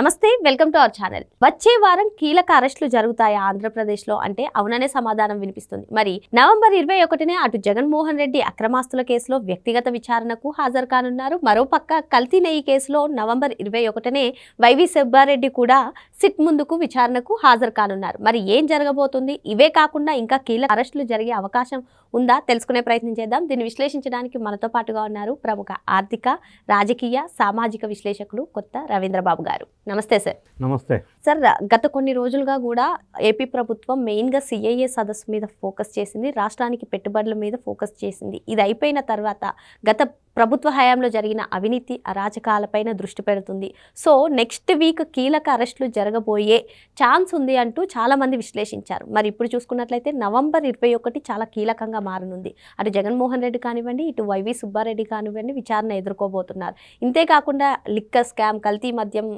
నమస్తే, welcome to our channel. వచ్చే వారం కీలక అరెస్టులు జరుగుతాయా ఆంధ్రప్రదేశ్లో అంటే అవుననే సమాధానం వినిపిస్తుంది. మరి నవంబర్ 21నే అటు జగన్మోహన్ రెడ్డి అక్రమాస్తుల కేసులో వ్యక్తిగత విచారణకు హాజరు కానున్నారు. మరోపక్క కల్తీ నెయ్యి కేసులో నవంబర్ 21నే వైవి సుబ్బారెడ్డి కూడా సిట్ ముందుకు విచారణకు హాజరు కానున్నారు. మరి ఏం జరగబోతుంది? ఇవే కాకుండా ఇంకా కీలక అరెస్టులు జరిగే అవకాశం ఉందా? తెలుసుకునే ప్రయత్నం చేద్దాం. దీన్ని విశ్లేషించడానికి మనతో పాటుగా ఉన్నారు ప్రముఖ ఆర్థిక, రాజకీయ, సామాజిక విశ్లేషకులు కొత్త రవీంద్రబాబు గారు. నమస్తే సార్. నమస్తే సార్. గత కొన్ని రోజులుగా కూడా ఏపీ ప్రభుత్వం మెయిన్గా సిఐఏ సదస్సు మీద ఫోకస్ చేసింది, రాష్ట్రానికి పెట్టుబడుల మీద ఫోకస్ చేసింది. ఇది అయిపోయిన తర్వాత గత ప్రభుత్వ హయాంలో జరిగిన అవినీతి అరాచకాలపైన దృష్టి పెడుతుంది. సో నెక్స్ట్ వీక్ కీలక అరెస్టులు జరగబోయే ఛాన్స్ ఉంది అంటూ చాలామంది విశ్లేషించారు. మరి ఇప్పుడు చూసుకున్నట్లయితే నవంబర్ 21 చాలా కీలకంగా మారనుంది. అటు జగన్మోహన్ రెడ్డి కానివ్వండి, ఇటు వైవి సుబ్బారెడ్డి కానివ్వండి విచారణ ఎదుర్కోబోతున్నారు. ఇంతేకాకుండా లిక్కర్ స్కామ్, కల్తీ మద్యం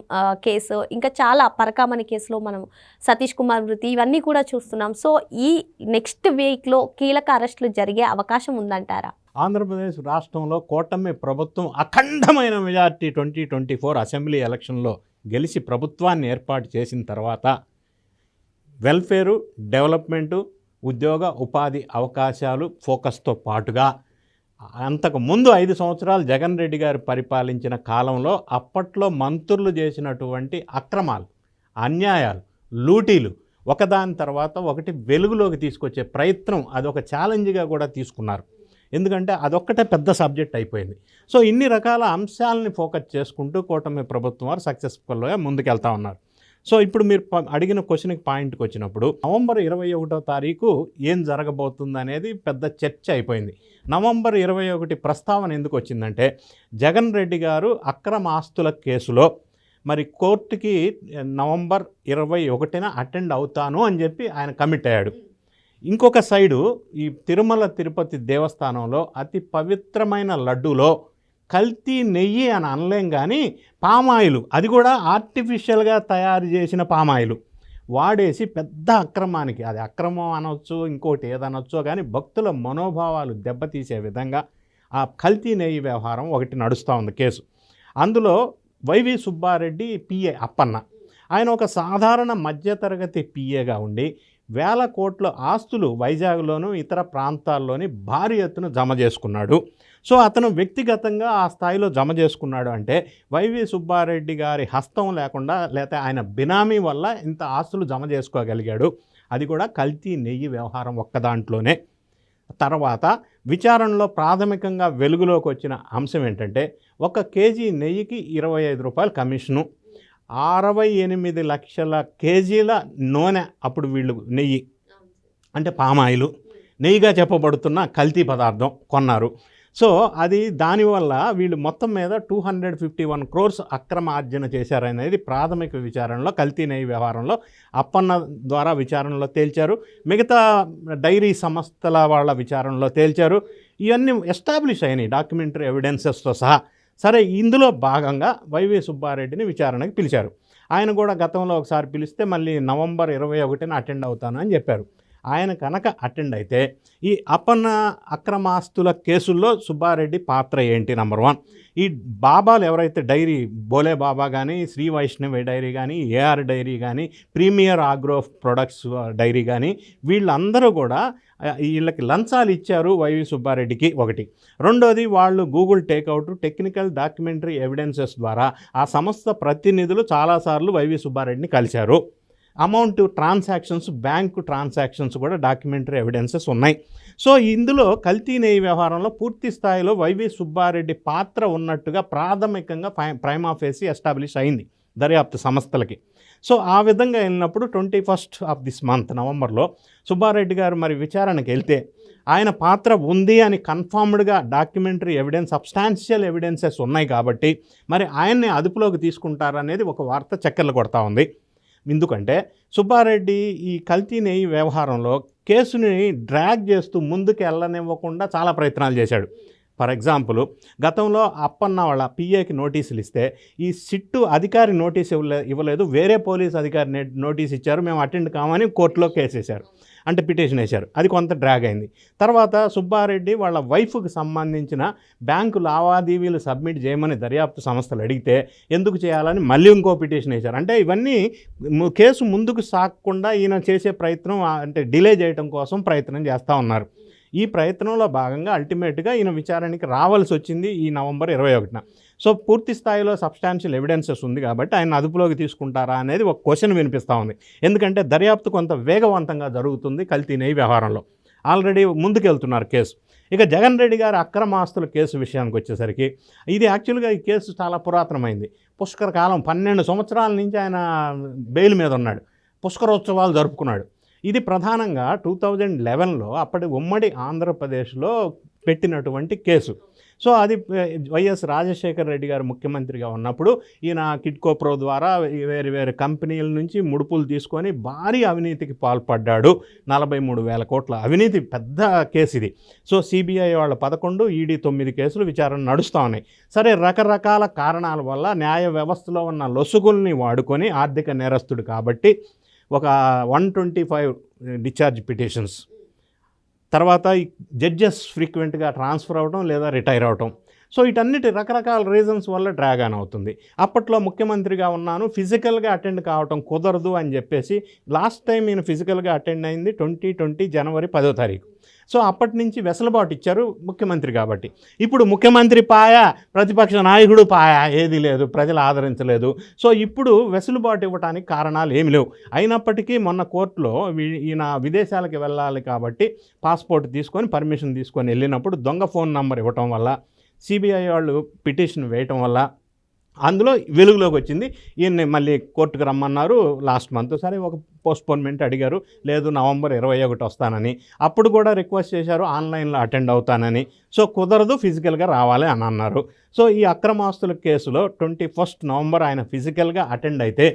కేసు, ఇంకా చాలా పరకామణి కేసులో మనం సతీష్ కుమార్ మృతి, ఇవన్నీ కూడా చూస్తున్నాం. సో ఈ నెక్స్ట్ వీక్లో కీలక అరెస్టులు జరిగే అవకాశం ఉందంటారా? ఆంధ్రప్రదేశ్ రాష్ట్రంలో కూటమి ప్రభుత్వం అఖండమైన మెజార్టీ 2024 అసెంబ్లీ ఎలక్షన్లో గెలిచి ప్రభుత్వాన్ని ఏర్పాటు చేసిన తర్వాత వెల్ఫేరు, డెవలప్మెంటు, ఉద్యోగ ఉపాధి అవకాశాలు ఫోకస్తో పాటుగా అంతకు ముందు 5 సంవత్సరాలు జగన్ రెడ్డి గారు పరిపాలించిన కాలంలో అప్పట్లో మంత్రులు చేసినటువంటి అక్రమాలు, అన్యాయాలు, లూటీలు ఒకదాని తర్వాత ఒకటి వెలుగులోకి తీసుకొచ్చే ప్రయత్నం అదొక ఛాలెంజ్గా కూడా తీసుకున్నారు. ఎందుకంటే అదొక్కటే పెద్ద సబ్జెక్ట్ అయిపోయింది. సో ఇన్ని రకాల అంశాలని ఫోకస్ చేసుకుంటూ కూటమి ప్రభుత్వం వారు సక్సెస్ఫుల్గా ముందుకెళ్తా ఉన్నారు. సో ఇప్పుడు మీరు అడిగిన క్వశ్చన్కి పాయింట్కి వచ్చినప్పుడు నవంబర్ 21వ తారీఖు ఏం జరగబోతుంది అనేది పెద్ద చర్చ అయిపోయింది. నవంబర్ 21 ప్రస్తావన ఎందుకు వచ్చిందంటే జగన్ రెడ్డి గారు అక్రమ ఆస్తుల కేసులో మరి కోర్టుకి నవంబర్ 21న అటెండ్ అవుతాను అని చెప్పి ఆయన కమిట్ అయ్యాడు. ఇంకొక సైడు ఈ తిరుమల తిరుపతి దేవస్థానంలో అతి పవిత్రమైన లడ్డూలో కల్తీ నెయ్యి అని అనలేం కానీ పామాయిలు, అది కూడా ఆర్టిఫిషియల్గా తయారు చేసిన పామాయిలు వాడేసి పెద్ద అక్రమానికి, అది అక్రమం అనొచ్చు, ఇంకోటి ఏదనొచ్చో కానీ భక్తుల మనోభావాలు దెబ్బతీసే విధంగా ఆ కల్తీ నెయ్యి వ్యవహారం ఒకటి నడుస్తూ ఉంది కేసు. అందులో వైవి సుబ్బారెడ్డి పిఏ అప్పన్న, ఆయన ఒక సాధారణ మధ్యతరగతి పిఏగా ఉండి వేల కోట్ల ఆస్తులు వైజాగ్లోను ఇతర ప్రాంతాల్లోని భారీ ఎత్తున జమ చేసుకున్నాడు. సో అతను వ్యక్తిగతంగా ఆ స్థాయిలో జమ చేసుకున్నాడు అంటే వైవి సుబ్బారెడ్డి గారి హస్తం లేకుండా, లేకపోతే ఆయన బినామీ వల్ల ఇంత ఆస్తులు జమ చేసుకోగలిగాడు. అది కూడా కల్తీ నెయ్యి వ్యవహారం ఒక్క దాంట్లోనే. తర్వాత విచారణలో ప్రాథమికంగా వెలుగులోకి వచ్చిన అంశం ఏంటంటే 1 కేజీ నెయ్యికి 25 రూపాయలు కమిషను, 68 లక్షల కేజీల నూనె, అప్పుడు వీళ్ళు నెయ్యి అంటే పామాయిలు నెయ్యిగా చెప్పబడుతున్న కల్తీ పదార్థం కొన్నారు. సో అది దానివల్ల వీళ్ళు మొత్తం మీద 251 crores అక్రమ ఆర్జన చేశారనేది ప్రాథమిక విచారణలో కల్తీ నెయ్యి వ్యవహారంలో అప్పన్న ద్వారా విచారణలో తేల్చారు. మిగతా డైరీ సంస్థల వాళ్ళ విచారణలో తేల్చారు. ఇవన్నీ ఎస్టాబ్లిష్ అయినాయి డాక్యుమెంటరీ ఎవిడెన్సెస్తో సహా. సరే, ఇందులో భాగంగా వైవి సుబ్బారెడ్డిని విచారణకి పిలిచారు. ఆయన కూడా గతంలో ఒకసారి పిలిస్తే మళ్ళీ నవంబర్ 21న అటెండ్ అవుతాను అని చెప్పారు. ఆయన కనుక అటెండ్ అయితే ఈ అప్పన్న అక్రమాస్తుల కేసుల్లో సుబ్బారెడ్డి పాత్ర ఏంటి? నెంబర్ 1, ఈ బాబాలు ఎవరైతే డైరీ, బోలే బాబా కానీ, శ్రీ వైష్ణవి డైరీ కానీ, ఏఆర్ డైరీ కానీ, ప్రీమియర్ ఆగ్రో ప్రొడక్ట్స్ డైరీ కానీ, వీళ్ళందరూ కూడా వీళ్ళకి లంచాలు ఇచ్చారు వైవి సుబ్బారెడ్డికి ఒకటి. రెండోది, వాళ్ళు Google Takeout, technical documentary evidences ద్వారా ఆ సంస్థ ప్రతినిధులు చాలాసార్లు వైవి సుబ్బారెడ్డిని కలిశారు. అమౌంట్ ట్రాన్సాక్షన్స్, బ్యాంకు ట్రాన్సాక్షన్స్ కూడా డాక్యుమెంటరీ ఎవిడెన్సెస్ ఉన్నాయి. సో ఇందులో కల్తీ నెయ్యి వ్యవహారంలో పూర్తి స్థాయిలో వైవి సుబ్బారెడ్డి పాత్ర ఉన్నట్టుగా ప్రాథమికంగా ప్రైమా ఫేసి ఎస్టాబ్లిష్ అయింది దర్యాప్తు సంస్థలకి. సో ఆ విధంగా వెళ్ళినప్పుడు 21st ఆఫ్ దిస్ మంత్ నవంబర్లో సుబ్బారెడ్డి గారు మరి విచారణకి వెళ్తే ఆయన పాత్ర ఉంది అని కన్ఫర్మ్డ్గా డాక్యుమెంటరీ ఎవిడెన్స్, సబ్స్టాన్షియల్ ఎవిడెన్సెస్ ఉన్నాయి కాబట్టి మరి ఆయన్ని అదుపులోకి తీసుకుంటారనేది ఒక వార్త చక్కర్లు కొడతా ఉంది. ఎందుకంటే సుబ్బారెడ్డి ఈ కల్తీ నెయ్యి వ్యవహారంలో కేసుని డ్రాగ్ చేస్తూ ముందుకు వెళ్ళనివ్వకుండా చాలా ప్రయత్నాలు చేశాడు. ఫర్ ఎగ్జాంపుల్ గతంలో అప్పన్న వాళ్ళ పిఏకి నోటీసులు ఇస్తే ఈ సిట్టు అధికారి నోటీస్ ఇవ్వలేదు, వేరే పోలీస్ అధికారి నోటీస్ ఇచ్చారు, మేము అటెండ్ కామని కోర్టులో కేసు వేశారు, అంటే పిటిషన్ వేశారు. అది కొంత డ్రాగ్ అయింది. తర్వాత సుబ్బారెడ్డి వాళ్ళ వైఫ్కి సంబంధించిన బ్యాంకు లావాదేవీలు సబ్మిట్ చేయమని దర్యాప్తు సంస్థలు అడిగితే ఎందుకు చేయాలని మళ్ళీ ఇంకో పిటిషన్ వేశారు. అంటే ఇవన్నీ కేసు ముందుకు సాగకుండా ఈయన చేసే ప్రయత్నం, అంటే డిలే చేయడం కోసం ప్రయత్నం చేస్తూ ఉన్నారు. ఈ ప్రయత్నంలో భాగంగా అల్టిమేట్గా ఈయన విచారణకి రావాల్సి వచ్చింది ఈ నవంబర్ 21న. సో పూర్తి స్థాయిలో సబ్స్టాన్షియల్ ఎవిడెన్సెస్ ఉంది కాబట్టి ఆయన అదుపులోకి తీసుకుంటారా అనేది ఒక క్వశ్చన్ వినిపిస్తూ ఉంది. ఎందుకంటే దర్యాప్తు కొంత వేగవంతంగా జరుగుతుంది కల్తీ నెయ్యి వ్యవహారంలో. ఆల్రెడీ ముందుకెళ్తున్నారు కేసు. ఇక జగన్ రెడ్డి గారి అక్రమాస్తుల కేసు విషయానికి వచ్చేసరికి ఇది యాక్చువల్గా ఈ కేసు చాలా పురాతనమైంది. పుష్కర కాలం 12 సంవత్సరాల నుంచి ఆయన బెయిల్ మీద ఉన్నాడు, పుష్కరోత్సవాలు జరుపుకున్నాడు. ఇది ప్రధానంగా 2011లో అప్పటి ఉమ్మడి ఆంధ్రప్రదేశ్లో పెట్టినటువంటి కేసు. సో అది వైఎస్ రాజశేఖర రెడ్డి గారు ముఖ్యమంత్రిగా ఉన్నప్పుడు ఈయన కిడ్కో ప్రో ద్వారా వేరు కంపెనీల నుంచి ముడుపులు తీసుకొని భారీ అవినీతికి పాల్పడ్డాడు. 43,000 కోట్ల అవినీతి పెద్ద కేసు ఇది. సో సిబిఐ వాళ్ళ 11, ఈడీ 9 కేసులు విచారణ నడుస్తూ ఉన్నాయి. సరే, రకరకాల కారణాల వల్ల న్యాయ వ్యవస్థలో ఉన్న లొసుగుల్ని వాడుకొని ఆర్థిక నేరస్తుడు కాబట్టి ఒక 125 డిశ్చార్జ్ పిటిషన్స్, తర్వాత ఈ జడ్జెస్ ఫ్రీక్వెంట్గా ట్రాన్స్ఫర్ అవ్వడం లేదా రిటైర్ అవ్వటం. సో వీటన్నిటి రకరకాల రీజన్స్ వల్ల డ్రాగ్ ఆన్ అవుతుంది. అప్పట్లో ముఖ్యమంత్రిగా ఉన్నాను, ఫిజికల్గా అటెండ్ కావటం కుదరదు అని చెప్పేసి లాస్ట్ టైం ఈయన ఫిజికల్గా అటెండ్ అయింది 2020 జనవరి 10వ తారీఖు. సో అప్పటి నుంచి వెసులుబాటు ఇచ్చారు ముఖ్యమంత్రి కాబట్టి. ఇప్పుడు ముఖ్యమంత్రి పాయ, ప్రతిపక్ష నాయకుడు పాయ, ఏది లేదు, ప్రజలు ఆదరించలేదు. సో ఇప్పుడు వెసులుబాటు ఇవ్వడానికి కారణాలు ఏమి లేవు. అయినప్పటికీ మొన్న కోర్టులో ఈయన విదేశాలకు వెళ్ళాలి కాబట్టి పాస్పోర్ట్ తీసుకొని పర్మిషన్ తీసుకొని వెళ్ళినప్పుడు దొంగ ఫోన్ నంబర్ ఇవ్వటం వల్ల, సిబిఐ వాళ్ళు పిటిషన్ వేయటం వల్ల అందులో వెలుగులోకి వచ్చింది. ఈయన్ని మళ్ళీ కోర్టుకు రమ్మన్నారు లాస్ట్ మంత్. సరే, ఒక పోస్ట్పోన్మెంట్ అడిగారు, లేదు నవంబర్ 21 వస్తానని. అప్పుడు కూడా రిక్వెస్ట్ చేశారు ఆన్లైన్లో అటెండ్ అవుతానని. సో కుదరదు, ఫిజికల్గా రావాలి అని అన్నారు. సో ఈ అక్రమాస్తుల కేసులో 21 నవంబర్ ఆయన ఫిజికల్గా అటెండ్ అయితే,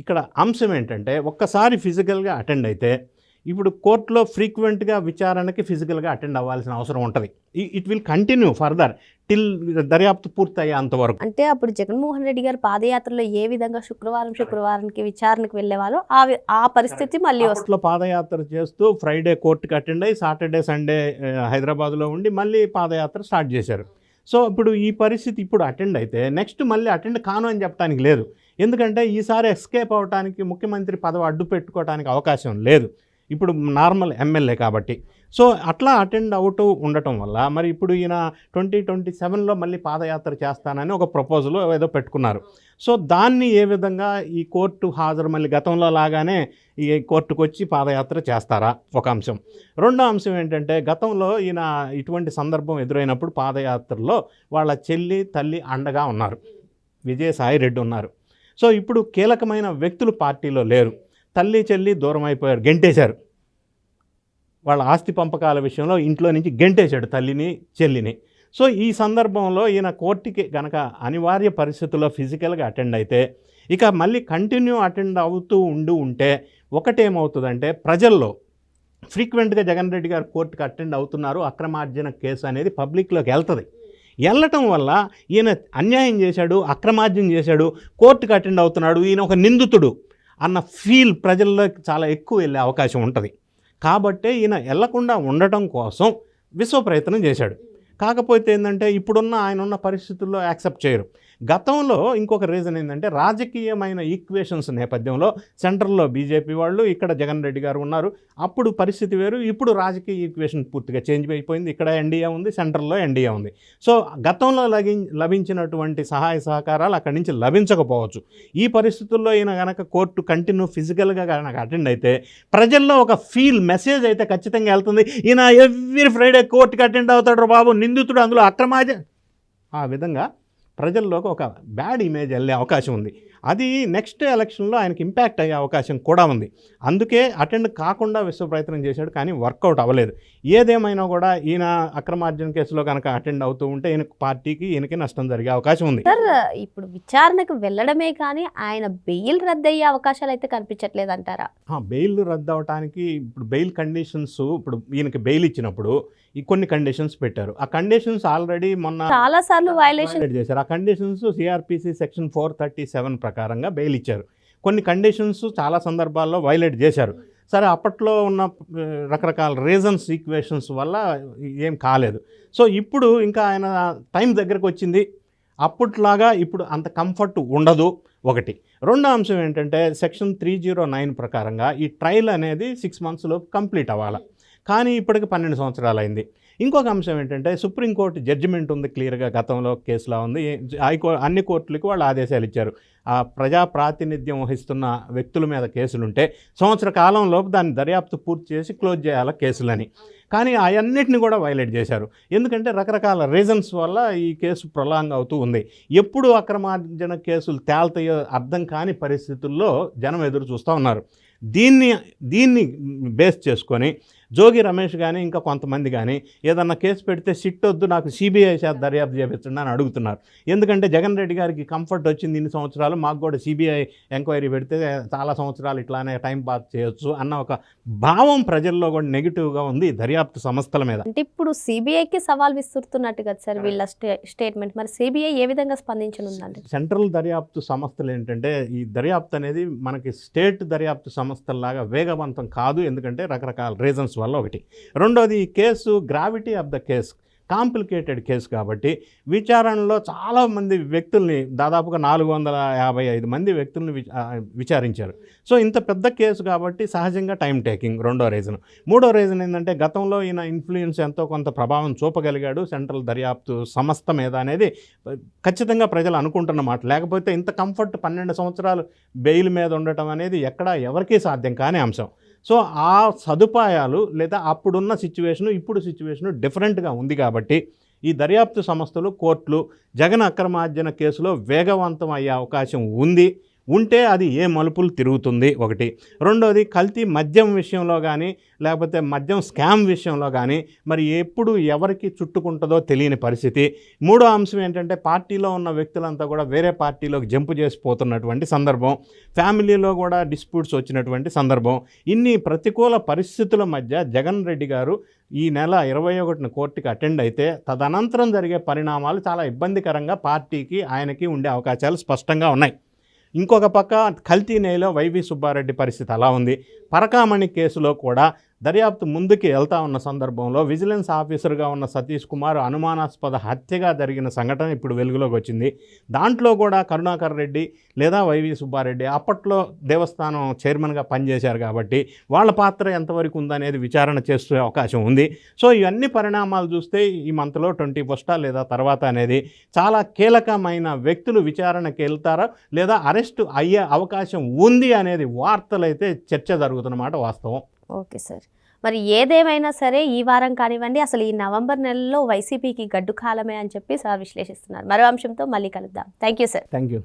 ఇక్కడ అంశం ఏంటంటే ఒక్కసారి ఫిజికల్గా అటెండ్ అయితే ఇప్పుడు కోర్టులో ఫ్రీక్వెంట్గా విచారణకి ఫిజికల్గా అటెండ్ అవ్వాల్సిన అవసరం ఉంటుంది. It will continue further till దర్యాప్తు పూర్తయ్యే అంతవరకు. అంటే అప్పుడు జగన్మోహన్ రెడ్డి గారు పాదయాత్రలో ఏ విధంగా శుక్రవారానికి విచారణకు వెళ్ళేవాళ్ళు ఆ పరిస్థితి మళ్ళీ వస్తుంది. పాదయాత్ర చేస్తూ ఫ్రైడే కోర్టుకి అటెండ్ అయ్యి సాటర్డే సండే హైదరాబాద్లో ఉండి మళ్ళీ పాదయాత్ర స్టార్ట్ చేశారు. సో ఇప్పుడు ఈ పరిస్థితి ఇప్పుడు అటెండ్ అయితే నెక్స్ట్ మళ్ళీ అటెండ్ కాను అని చెప్పడానికి లేదు. ఎందుకంటే ఈసారి ఎస్కేప్ అవడానికి ముఖ్యమంత్రి పదవి అడ్డు పెట్టుకోవడానికి అవకాశం లేదు, ఇప్పుడు నార్మల్ ఎమ్మెల్యే కాబట్టి. సో అట్లా అటెండ్ అవుతూ ఉండటం వల్ల మరి ఇప్పుడు ఈయన 2027లో మళ్ళీ పాదయాత్ర చేస్తానని ఒక ప్రపోజల్ ఏదో పెట్టుకున్నారు. సో దాన్ని ఏ విధంగా ఈ కోర్టు హాజరు మళ్ళీ గతంలో లాగానే ఈ కోర్టుకు వచ్చి పాదయాత్ర చేస్తారా, ఒక అంశం. రెండో అంశం ఏంటంటే గతంలో ఈయన ఇటువంటి సందర్భం ఎదురైనప్పుడు పాదయాత్రలో వాళ్ళ చెల్లి తల్లి అండగా ఉన్నారు, విజయసాయి రెడ్డి ఉన్నారు. సో ఇప్పుడు కీలకమైన వ్యక్తులు పార్టీలో లేరు, తల్లి చెల్లి దూరం అయిపోయారు, గెంటేశారు. వాళ్ళ ఆస్తి పంపకాల విషయంలో ఇంట్లో నుంచి గెంటేశాడు తల్లిని చెల్లిని. సో ఈ సందర్భంలో ఈయన కోర్టుకి గనక అనివార్య పరిస్థితుల్లో ఫిజికల్గా అటెండ్ అయితే ఇక మళ్ళీ కంటిన్యూ అటెండ్ అవుతూ ఉంటే ఒకటేమవుతుందంటే ప్రజల్లో ఫ్రీక్వెంట్గా జగన్ రెడ్డి గారు కోర్టుకి అటెండ్ అవుతున్నారు, అక్రమార్జన కేసు అనేది పబ్లిక్లోకి వెళ్తుంది. వెళ్ళటం వల్ల ఈయన అన్యాయం చేశాడు, అక్రమార్జన చేశాడు, కోర్టుకి అటెండ్ అవుతున్నాడు, ఈయన ఒక నిందితుడు అన్న ఫీల్ ప్రజల్లోకి చాలా ఎక్కువ వెళ్ళే అవకాశం ఉంటుంది. కాబట్టే ఈయన వెళ్లకుండా ఉండటం కోసం విశ్వ ప్రయత్నం చేశాడు. కాకపోతే ఏంటంటే ఇప్పుడున్న ఆయన ఉన్న పరిస్థితుల్లో యాక్సెప్ట్ చేయరు. గతంలో ఇంకొక రీజన్ ఏంటంటే రాజకీయమైన ఈక్వేషన్స్ నేపథ్యంలో సెంట్రల్లో బీజేపీ వాళ్ళు, ఇక్కడ జగన్ రెడ్డి గారు ఉన్నారు. అప్పుడు పరిస్థితి వేరు, ఇప్పుడు రాజకీయ ఈక్వేషన్ పూర్తిగా చేంజ్ అయిపోయింది. ఇక్కడ ఎన్డీఏ ఉంది, సెంట్రల్లో ఎన్డీఏ ఉంది. సో గతంలో లభించినటువంటి సహాయ సహకారాలు అక్కడి నుంచి లభించకపోవచ్చు. ఈ పరిస్థితుల్లో ఈయన కనుక కోర్టు కంటిన్యూ ఫిజికల్గా కనుక అటెండ్ అయితే ప్రజల్లో ఒక ఫీల్ మెసేజ్ అయితే ఖచ్చితంగా వెళ్తుంది, ఈయన ఎవ్రీ ఫ్రైడే కోర్టుకి అటెండ్ అవుతాడు బాబు, నిందితుడు, అందులో అక్రమార్జన. ఆ విధంగా ప్రజల్లోకి ఒక బ్యాడ్ ఇమేజ్ వెళ్ళే అవకాశం ఉంది. అది నెక్స్ట్ ఎలక్షన్లో ఆయనకి ఇంపాక్ట్ అయ్యే అవకాశం కూడా ఉంది. అందుకే అటెండ్ కాకుండా విశ్వ ప్రయత్నం చేశాడు, కానీ వర్కౌట్ అవ్వలేదు. ఏదేమైనా కూడా ఈయన అక్రమార్జన కేసులో కనుక అటెండ్ అవుతూ ఉంటే ఈయన పార్టీకి ఈయనకి నష్టం జరిగే అవకాశం ఉంది. సార్, ఇప్పుడు విచారణకు వెళ్ళడమే కానీ ఆయన బెయిల్ రద్దయ్యే అవకాశాలు అయితే కనిపించట్లేదు అంటారా? బెయిల్ రద్దు అవడానికి ఇప్పుడు బెయిల్ కండిషన్స్, ఇప్పుడు ఈయనకి బెయిల్ ఇచ్చినప్పుడు ఈ కొన్ని కండిషన్స్ పెట్టారు. ఆ కండిషన్స్ ఆల్రెడీ మొన్న చాలా సార్లు వైలేషన్ చేశారు. ఆ కండిషన్స్ సిఆర్పిసి సెక్షన్ 437 ప్రకారంగా బెయిల్ ఇచ్చారు. కొన్ని కండిషన్స్ చాలా సందర్భాల్లో వైలేట్ చేశారు. సరే, అప్పట్లో ఉన్న రకరకాల రీజన్స్, ఈక్వేషన్స్ వల్ల ఏం కాలేదు. సో ఇప్పుడు ఇంకా ఆయన టైం దగ్గరకు వచ్చింది, అప్పట్లాగా ఇప్పుడు అంత కంఫర్ట్ ఉండదు ఒకటి. రెండో అంశం ఏంటంటే సెక్షన్ 309 ప్రకారంగా ఈ ట్రయల్ అనేది 6 monthsలో కంప్లీట్ అవ్వాలి, కానీ ఇప్పటికి 12 సంవత్సరాలు అయింది. ఇంకొక అంశం ఏంటంటే సుప్రీంకోర్టు జడ్జిమెంట్ ఉంది, క్లియర్గా గతంలో కేసులా ఉంది. అన్ని కోర్టులకు వాళ్ళు ఆదేశాలు ఇచ్చారు. ఆ ప్రజా ప్రాతినిధ్యం వహిస్తున్న వ్యక్తుల మీద కేసులుంటే సంవత్సర కాలంలోపు దాన్ని దర్యాప్తు పూర్తి చేసి క్లోజ్ చేయాలి కేసులని. కానీ అవన్నిటిని కూడా వైలేట్ చేశారు. ఎందుకంటే రకరకాల రీజన్స్ వల్ల ఈ కేసు ప్రొలాంగ్ అవుతూ ఉంది. ఎప్పుడు అక్రమార్జన కేసులు తేల్తాయో అర్థం కాని పరిస్థితుల్లో జనం ఎదురు చూస్తూ ఉన్నారు. దీన్ని బేస్ చేసుకొని జోగి రమేష్ కానీ ఇంకా కొంతమంది కానీ ఏదన్నా కేసు పెడితే సిట్ వద్దు, నాకు సిబిఐ చేత దర్యాప్తు చేపించండి అని అడుగుతున్నారు. ఎందుకంటే జగన్ రెడ్డి గారికి కంఫర్ట్ వచ్చింది ఇన్ని సంవత్సరాలు, మాకు కూడా సిబిఐ ఎంక్వైరీ పెడితే చాలా సంవత్సరాలు ఇట్లానే టైం పాస్ చేయొచ్చు అన్న ఒక భావం ప్రజల్లో కూడా నెగిటివ్గా ఉంది దర్యాప్తు సంస్థల మీద. అంటే ఇప్పుడు సిబిఐకి సవాల్ విసురుతున్నట్టు కదా సార్ వీళ్ళ స్టేట్మెంట్. మరి సిబిఐ ఏ విధంగా స్పందించనుందండి? సెంట్రల్ దర్యాప్తు సంస్థలు ఏంటంటే ఈ దర్యాప్తు అనేది మనకి స్టేట్ దర్యాప్తు సంస్థల్లాగా వేగవంతం కాదు, ఎందుకంటే రకరకాల రీజన్స్ వల్ల ఒకటి. రెండోది, ఈ case gravity of the case complicated case కాబట్టి విచారణలో చాలామంది వ్యక్తుల్ని, దాదాపుగా 455 మంది వ్యక్తుల్ని విచారించారు. సో ఇంత పెద్ద కేసు కాబట్టి సహజంగా టైం టేకింగ్ రెండో రీజన్. మూడో రీజన్ ఏంటంటే గతంలో ఈయన ఇన్ఫ్లుయెన్స్ ఎంతో కొంత ప్రభావం చూపగలిగాడు సెంట్రల్ దర్యాప్తు సంస్థ మీద అనేది ఖచ్చితంగా ప్రజలు అనుకుంటున్నమాట. లేకపోతే ఇంత కంఫర్ట్ 12 సంవత్సరాలు బెయిల్ మీద ఉండటం అనేది ఎక్కడా ఎవరికీ సాధ్యం కాని అంశం. సో ఆ సదుపాయాలు లేదా అప్పుడున్న సిచ్యువేషను ఇప్పుడు సిచ్యువేషను డిఫరెంట్గా ఉంది కాబట్టి ఈ దర్యాప్తు సంస్థలు, కోర్టులు జగన్ అక్రమార్జన కేసులో వేగవంతం అయ్యే అవకాశం ఉంటే అది ఏ మలుపులు తిరుగుతుంది ఒకటి. రెండోది, కల్తీ మద్యం విషయంలో కానీ లేకపోతే మద్యం స్కామ్ విషయంలో కానీ మరి ఎప్పుడు ఎవరికి చుట్టుకుంటుందో తెలియని పరిస్థితి. మూడో అంశం ఏంటంటే పార్టీలో ఉన్న వ్యక్తులంతా కూడా వేరే పార్టీలోకి జంపు చేసిపోతున్నటువంటి సందర్భం, ఫ్యామిలీలో కూడా డిస్ప్యూట్స్ వచ్చినటువంటి సందర్భం. ఇన్ని ప్రతికూల పరిస్థితుల మధ్య జగన్ రెడ్డి గారు ఈ నెల 21న కోర్టుకి అటెండ్ అయితే తదనంతరం జరిగే పరిణామాలు చాలా ఇబ్బందికరంగా పార్టీకి ఆయనకి ఉండే అవకాశాలు స్పష్టంగా ఉన్నాయి. ఇంకొక పక్క కల్తీ నేలో వైవి సుబ్బారెడ్డి పరిస్థితి అలా ఉంది. పరకామణి కేసులో కూడా దర్యాప్తు ముందుకు వెళ్తా ఉన్న సందర్భంలో విజిలెన్స్ ఆఫీసర్గా ఉన్న సతీష్ కుమార్ అనుమానాస్పద హత్యగా జరిగిన సంఘటన ఇప్పుడు వెలుగులోకి వచ్చింది. దాంట్లో కూడా కరుణాకర్ రెడ్డి లేదా వైవి సుబ్బారెడ్డి అప్పట్లో దేవస్థానం చైర్మన్గా పనిచేశారు కాబట్టి వాళ్ళ పాత్ర ఎంతవరకు ఉందనేది విచారణ చేసే అవకాశం ఉంది. సో ఇవన్నీ పరిణామాలు చూస్తే ఈ మంత్లో 21st లేదా తర్వాత అనేది చాలా కీలకమైన వ్యక్తులు విచారణకి వెళ్తారా లేదా అరెస్టు అయ్యే అవకాశం ఉంది అనేది వార్తలైతే చర్చ జరుగుతున్నమాట వాస్తవం. ఓకే సార్, మరి ఏదేమైనా సరే ఈ వారం కానివ్వండి, అసలు ఈ నవంబర్ నెలలో వైసీపీకి గడ్డు కాలమే అని చెప్పి సార్ విశ్లేషిస్తున్నారు. మరో అంశంతో మళ్ళీ కలుద్దాం. Thank you sir. Thank you.